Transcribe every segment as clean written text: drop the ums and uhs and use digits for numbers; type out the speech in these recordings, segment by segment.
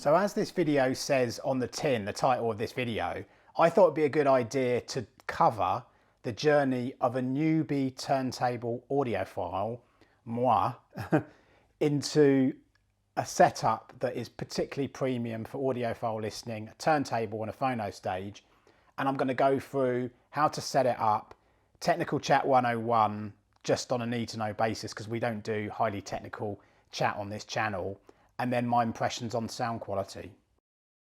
So as this video says on the tin, the title of this video, I thought it'd be a good idea to cover the journey of a newbie turntable audiophile, moi, into a setup that is particularly premium for audiophile listening, a turntable and a phono stage. And I'm going to go through how to set it up, technical chat 101, just on a need to know basis because we don't do highly technical chat on this channel, and then my impressions on sound quality.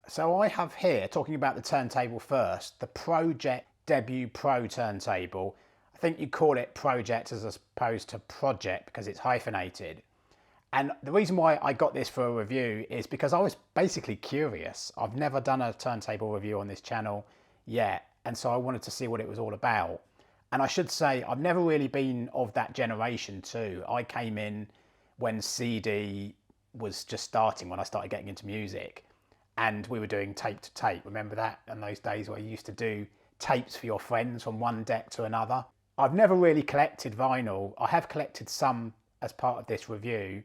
So I have here, talking about the turntable first, the Pro-Ject Debut Pro turntable. I think you call it Pro-Ject as opposed to Project because it's hyphenated. And the reason why I got this for a review is because I was basically curious. I've never done a turntable review on this channel yet, and so I wanted to see what it was all about. And I should say, I've never really been of that generation too. I came in when CD was just starting, when I started getting into music, and we were doing tape to tape. Remember that? In those days where you used to do tapes for your friends from one deck to another. I've never really collected vinyl. I have collected some as part of this review.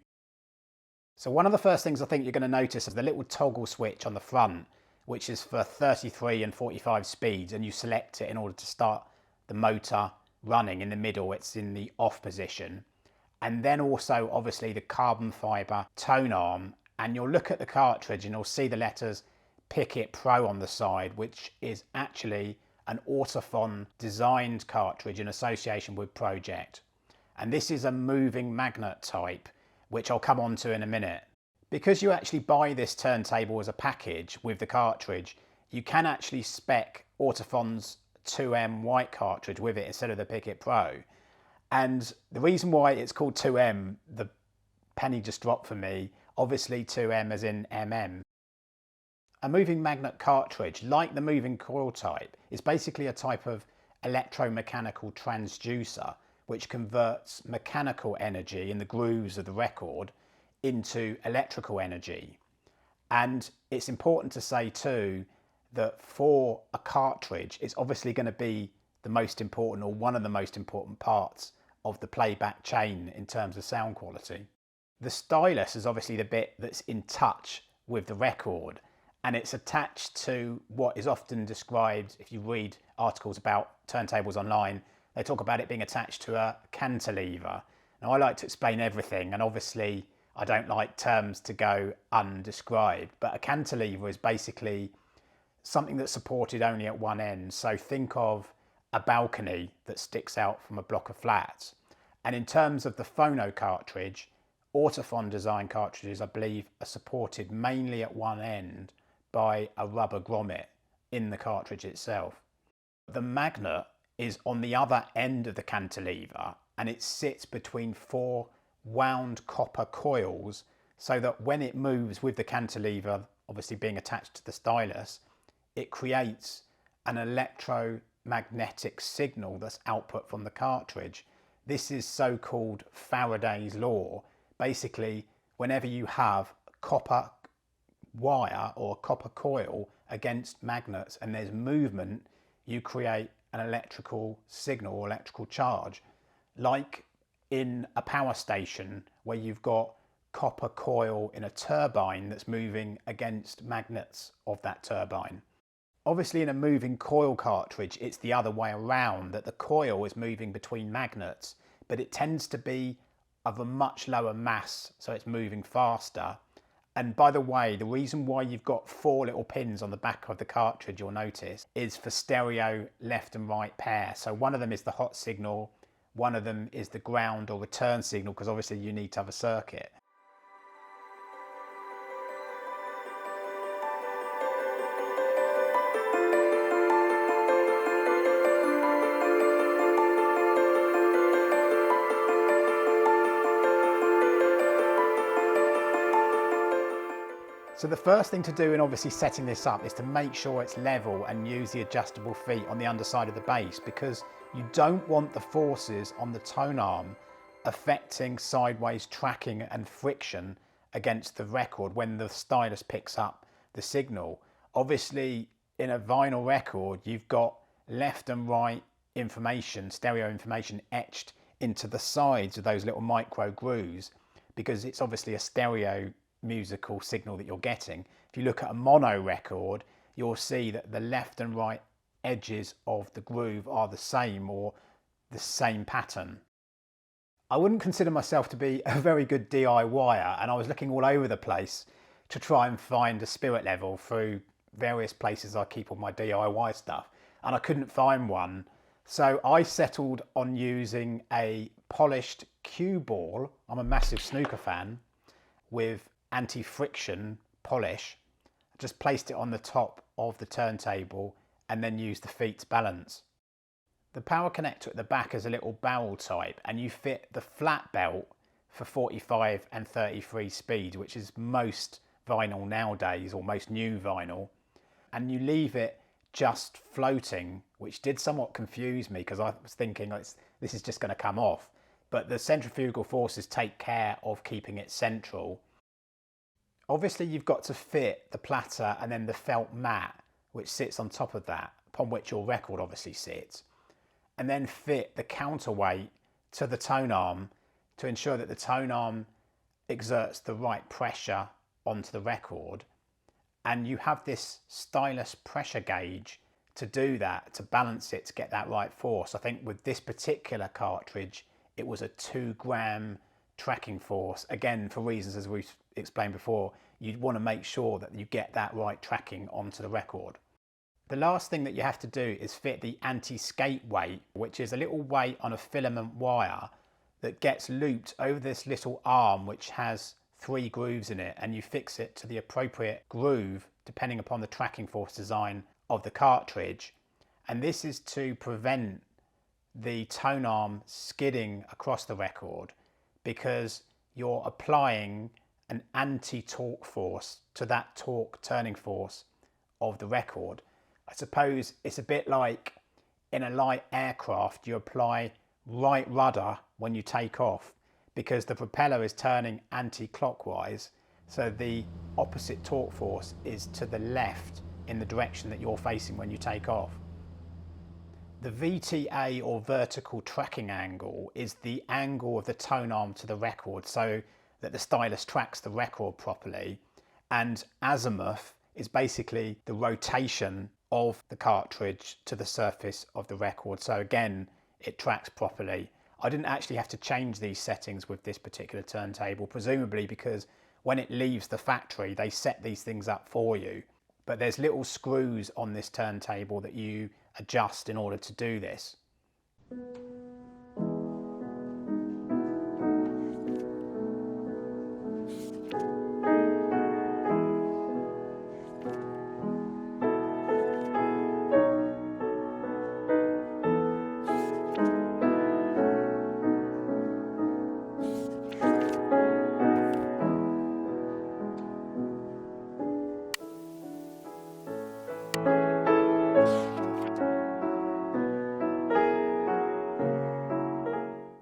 So one of the first things I think you're going to notice is the little toggle switch on the front, which is for 33 and 45 speeds, and you select it in order to start the motor running. In the middle, it's in the off position. And then also obviously the carbon fibre tone arm, and you'll look at the cartridge and you'll see the letters Picket Pro on the side, which is actually an Autophon designed cartridge in association with Pro-Ject. And this is a moving magnet type, which I'll come on to in a minute. Because you actually buy this turntable as a package with the cartridge, you can actually spec Autophon's 2M white cartridge with it instead of the Picket Pro. And the reason why it's called 2M, the penny just dropped for me, obviously 2M as in MM. A moving magnet cartridge, like the moving coil type, is basically a type of electromechanical transducer which converts mechanical energy in the grooves of the record into electrical energy. And it's important to say too that for a cartridge, it's obviously going to be the most important, or one of the most important parts of the playback chain in terms of sound quality. The stylus is obviously the bit that's in touch with the record, and it's attached to what is often described, if you read articles about turntables online, they talk about it being attached to a cantilever. Now I like to explain everything, and obviously I don't like terms to go undescribed, but a cantilever is basically something that's supported only at one end. So think of a balcony that sticks out from a block of flats. And in terms of the phono cartridge, Autophon design cartridges, I believe, are supported mainly at one end by a rubber grommet in the cartridge itself. The magnet is on the other end of the cantilever, and it sits between four wound copper coils, so that when it moves with the cantilever, obviously being attached to the stylus, it creates an electromagnetic signal that's output from the cartridge. This is so-called Faraday's law. Basically, whenever you have copper wire or copper coil against magnets and there's movement, you create an electrical signal or electrical charge, like in a power station where you've got copper coil in a turbine that's moving against magnets of that turbine. Obviously in a moving coil cartridge, it's the other way around, that the coil is moving between magnets, but it tends to be of a much lower mass, so it's moving faster. And by the way, the reason why you've got four little pins on the back of the cartridge, you'll notice, is for stereo left and right pair. So one of them is the hot signal, one of them is the ground or return signal, because obviously you need to have a circuit. So the first thing to do in obviously setting this up is to make sure it's level and use the adjustable feet on the underside of the bass, because you don't want the forces on the tone arm affecting sideways tracking and friction against the record when the stylus picks up the signal. Obviously in a vinyl record you've got left and right information, stereo information, etched into the sides of those little micro grooves, because it's obviously a stereo musical signal that you're getting. If you look at a mono record, you'll see that the left and right edges of the groove are the same, or the same pattern. I wouldn't consider myself to be a very good DIYer, and I was looking all over the place to try and find a spirit level through various places I keep all my DIY stuff, and I couldn't find one. So I settled on using a polished cue ball. I'm a massive snooker fan, with anti-friction polish. I just placed it on the top of the turntable and then used the feet to balance. The power connector at the back is a little barrel type, and you fit the flat belt for 45 and 33 speed, which is most vinyl nowadays, or most new vinyl, and you leave it just floating, which did somewhat confuse me because I was thinking this is just going to come off, but the centrifugal forces take care of keeping it central. Obviously you've got to fit the platter and then the felt mat which sits on top of that, upon which your record obviously sits, and then fit the counterweight to the tone arm to ensure that the tone arm exerts the right pressure onto the record. And you have this stylus pressure gauge to do that, to balance it, to get that right force. I think with this particular cartridge, it was a 2 gram tracking force. Again, for reasons as we've explained before, you'd want to make sure that you get that right tracking onto the record. The last thing that you have to do is fit the anti-skate weight, which is a little weight on a filament wire that gets looped over this little arm which has 3 grooves in it, and you fix it to the appropriate groove depending upon the tracking force design of the cartridge. And this is to prevent the tone arm skidding across the record, because you're applying an anti-torque force to that torque turning force of the record. I suppose it's a bit like in a light aircraft, you apply right rudder when you take off, because the propeller is turning anti-clockwise, so the opposite torque force is to the left in the direction that you're facing when you take off. The VTA, or vertical tracking angle, is the angle of the tone arm to the record so that the stylus tracks the record properly, and azimuth is basically the rotation of the cartridge to the surface of the record, so again it tracks properly. I didn't actually have to change these settings with this particular turntable, presumably because when it leaves the factory they set these things up for you, but there's little screws on this turntable that you adjust in order to do this.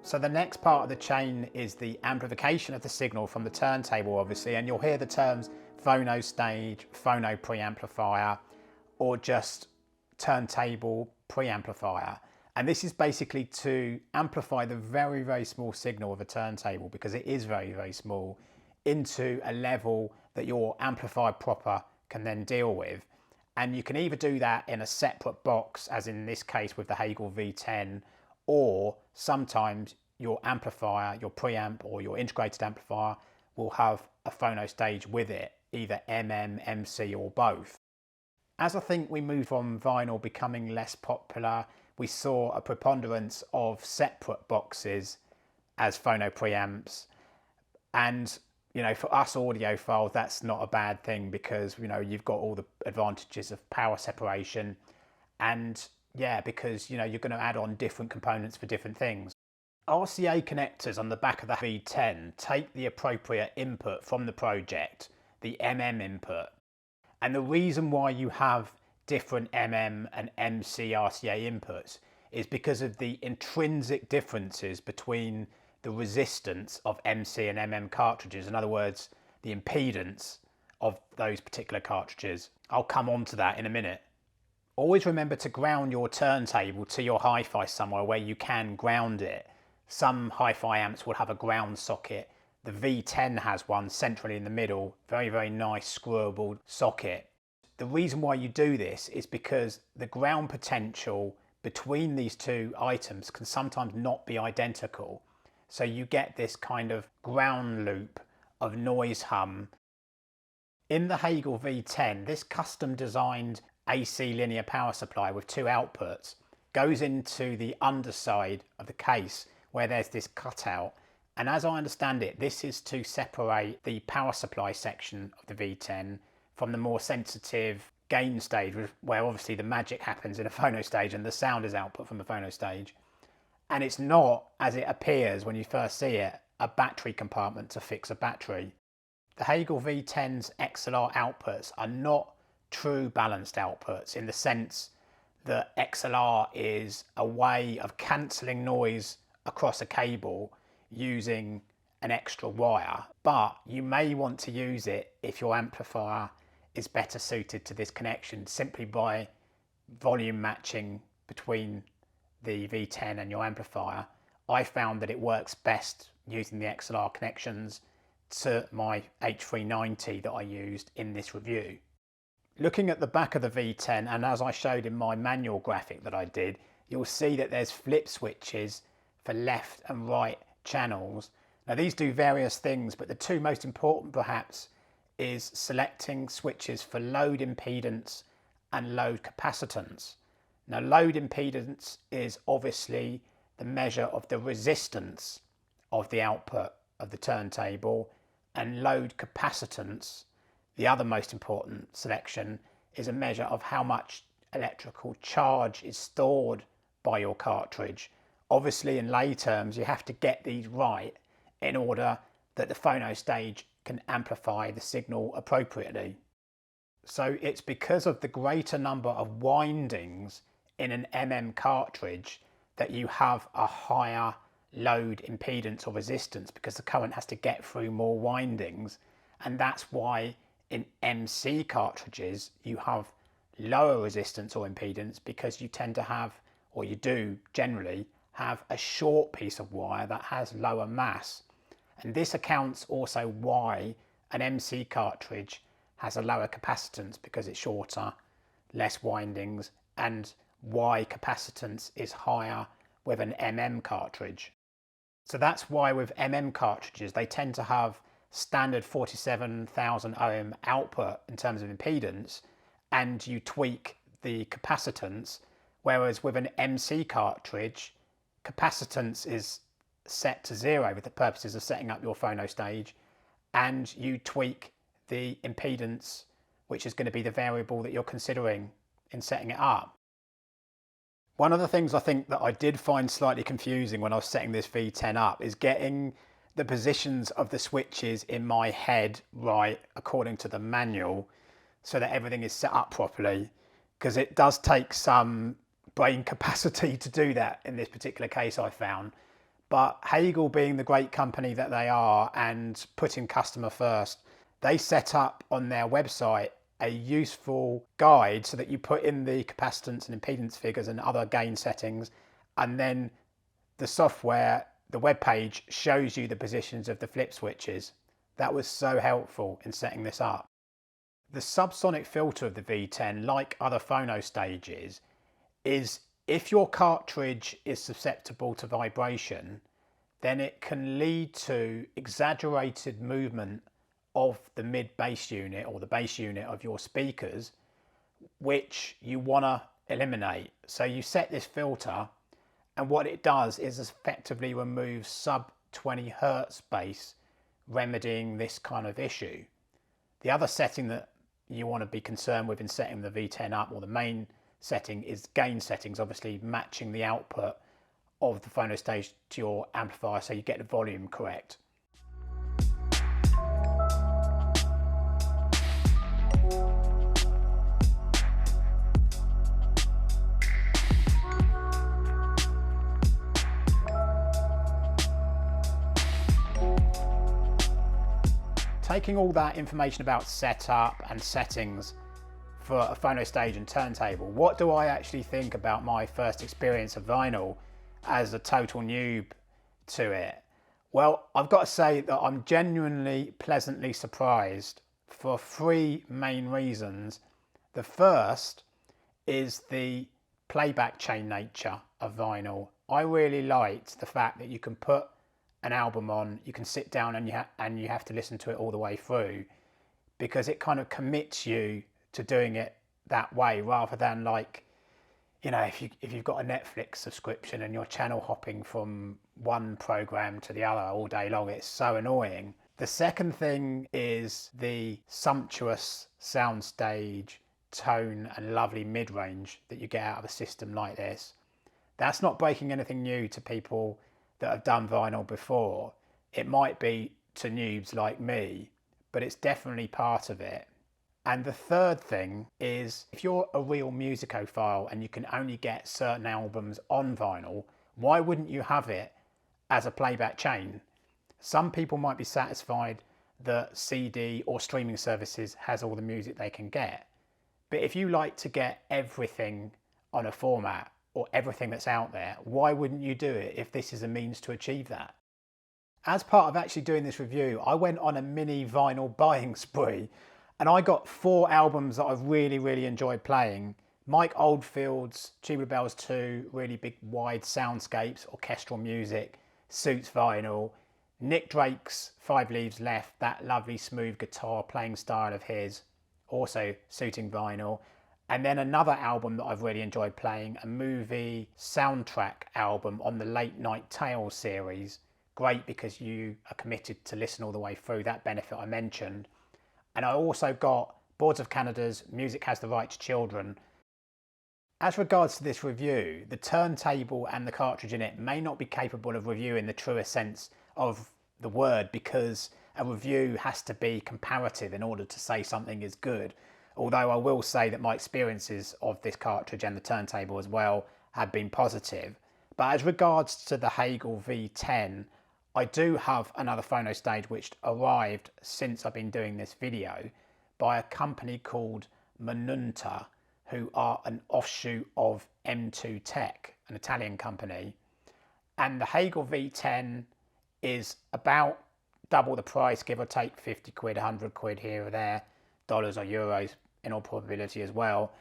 So the next part of the chain is the amplification of the signal from the turntable, obviously, and you'll hear the terms phono stage, phono preamplifier, or just turntable preamplifier. And this is basically to amplify the very, very small signal of a turntable, because it is very, very small, into a level that your amplifier proper can then deal with. And you can either do that in a separate box, as in this case with the Hegel V10, or sometimes your amplifier, your preamp or your integrated amplifier will have a phono stage with it, either MC or both. As I think we moved from vinyl becoming less popular, we saw a preponderance of separate boxes as phono preamps, and for us audiophiles that's not a bad thing, because you've got all the advantages of power separation, and because you're going to add on different components for different things. RCA connectors on the back of the V10 take the appropriate input from the Pro-Ject, the input. And the reason why you have different and MC RCA inputs is because of the intrinsic differences between the resistance of MC and cartridges. In other words, the impedance of those particular cartridges. I'll come on to that in a minute. Always remember to ground your turntable to your hi-fi somewhere where you can ground it. Some hi-fi amps will have a ground socket The V10 has one centrally in the middle, very, very nice screwable socket. The reason why you do this is because the ground potential between these two items can sometimes not be identical. So you get this kind of ground loop of noise hum. In the Hegel V10, this custom designed AC linear power supply with two outputs goes into the underside of the case where there's this cutout. And as I understand it, this is to separate the power supply section of the V10 from the more sensitive gain stage, where obviously the magic happens in a phono stage and the sound is output from a phono stage. And it's not, as it appears when you first see it, a battery compartment to fix a battery. The Hegel V10's XLR outputs are not true balanced outputs in the sense that XLR is a way of cancelling noise across a cable using an extra wire, but you may want to use it if your amplifier is better suited to this connection simply by volume matching between the V10 and your amplifier. I found that it works best using the XLR connections to my H390 that I used in this review. Looking at the back of the V10, and as I showed in my manual graphic that I did, you'll see that there's flip switches for left and right channels. Now these do various things, but the two most important perhaps is selecting switches for load impedance and load capacitance. Now load impedance is obviously the measure of the resistance of the output of the turntable, and load capacitance, the other most important selection, is a measure of how much electrical charge is stored by your cartridge. Obviously in lay terms you have to get these right in order that the phono stage can amplify the signal appropriately. So it's because of the greater number of windings in an cartridge that you have a higher load impedance or resistance, because the current has to get through more windings, and that's why in MC cartridges you have lower resistance or impedance, because you tend to have, or you do generally have, a short piece of wire that has lower mass. And this accounts also why an MC cartridge has a lower capacitance, because it's shorter, less windings, and why capacitance is higher with an cartridge. So that's why with cartridges they tend to have standard 47,000 ohm output in terms of impedance, and you tweak the capacitance, whereas with an MC cartridge capacitance is set to 0 for the purposes of setting up your phono stage, and you tweak the impedance, which is going to be the variable that you're considering in setting it up. One of the things I think that I did find slightly confusing when I was setting this V10 up is getting the positions of the switches in my head right according to the manual, so that everything is set up properly, because it does take some brain capacity to do that in this particular case, I found. But Hegel, being the great company that they are and putting customer first, they set up on their website a useful guide so that you put in the capacitance and impedance figures and other gain settings, and then the software, the web page, shows you the positions of the flip switches. That was so helpful in setting this up. The subsonic filter of the V10, like other phono stages, is if your cartridge is susceptible to vibration, then it can lead to exaggerated movement of the mid bass unit or the bass unit of your speakers, which you want to eliminate. So you set this filter, and what it does is effectively remove sub 20 Hertz bass, remedying this kind of issue. The other setting that you want to be concerned with in setting the V10 up, or the main setting, is gain settings, obviously matching the output of the phono stage to your amplifier so you get the volume correct. Taking all that information about setup and settings for a phono stage and turntable, what do I actually think about my first experience of vinyl as a total noob to it? Well, I've got to say that I'm genuinely pleasantly surprised for three main reasons. The first is the playback chain nature of vinyl. I really liked the fact that you can put an album on, you can sit down and you have to listen to it all the way through, because it kind of commits you to doing it that way, rather than like, you know, if you've got a Netflix subscription and you're channel hopping from one program to the other all day long, it's so annoying. The second thing is the sumptuous soundstage tone and lovely mid-range that you get out of a system like this. That's not breaking anything new to people that have done vinyl before. It might be to noobs like me, but it's definitely part of it. And the third thing is, if you're a real musicophile and you can only get certain albums on vinyl, why wouldn't you have it as a playback chain? Some people might be satisfied that CD or streaming services has all the music they can get. But if you like to get everything on a format or everything that's out there, why wouldn't you do it if this is a means to achieve that? As part of actually doing this review, I went on a mini vinyl buying spree and I got 4 albums that I've really enjoyed playing. Mike Oldfield's Tubular Bells 2, really big wide soundscapes, orchestral music, suits vinyl. Nick Drake's 5 Leaves Left, that lovely smooth guitar playing style of his, also suiting vinyl. And then another album that I've really enjoyed playing, a movie soundtrack album on the Late Night Tales series. Great because you are committed to listen all the way through, that benefit I mentioned. And I also got Boards of Canada's Music Has the Right to Children. As regards to this review, the turntable and the cartridge in it may not be capable of reviewing the truest sense of the word, because a review has to be comparative in order to say something is good. Although I will say that my experiences of this cartridge and the turntable as well have been positive. But as regards to the Hegel V10, I do have another phono stage which arrived since I've been doing this video by a company called Manunta, who are an offshoot of M2 Tech, an Italian company. And the Hegel V10 is about double the price, give or take 50 quid, 100 quid here or there, dollars or euros in all probability as well.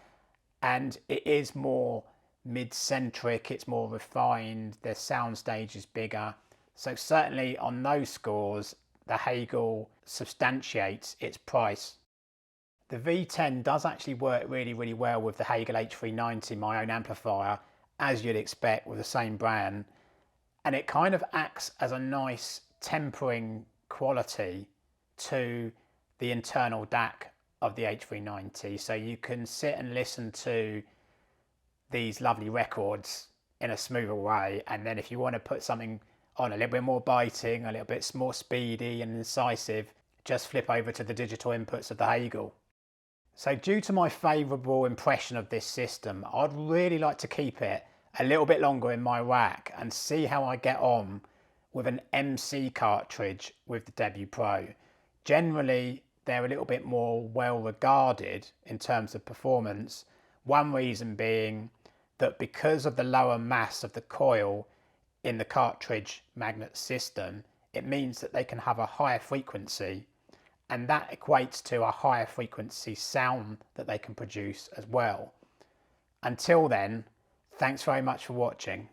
And it is more mid-centric, it's more refined, the soundstage is bigger. So certainly on those scores, the Hegel substantiates its price. The V10 does actually work really well with the Hegel H390, my own amplifier, as you'd expect with the same brand. And it kind of acts as a nice tempering quality to the internal DAC of the H390. So you can sit and listen to these lovely records in a smoother way. And then if you want to put something on a little bit more biting, a little bit more speedy and incisive, just flip over to the digital inputs of the Hegel. So due to my favourable impression of this system, I'd really like to keep it a little bit longer in my rack and see how I get on with an MC cartridge with the Debut Pro. Generally, they're a little bit more well regarded in terms of performance. One reason being that because of the lower mass of the coil in the cartridge magnet system, it means that they can have a higher frequency, and that equates to a higher frequency sound that they can produce as well. Until then, thanks very much for watching.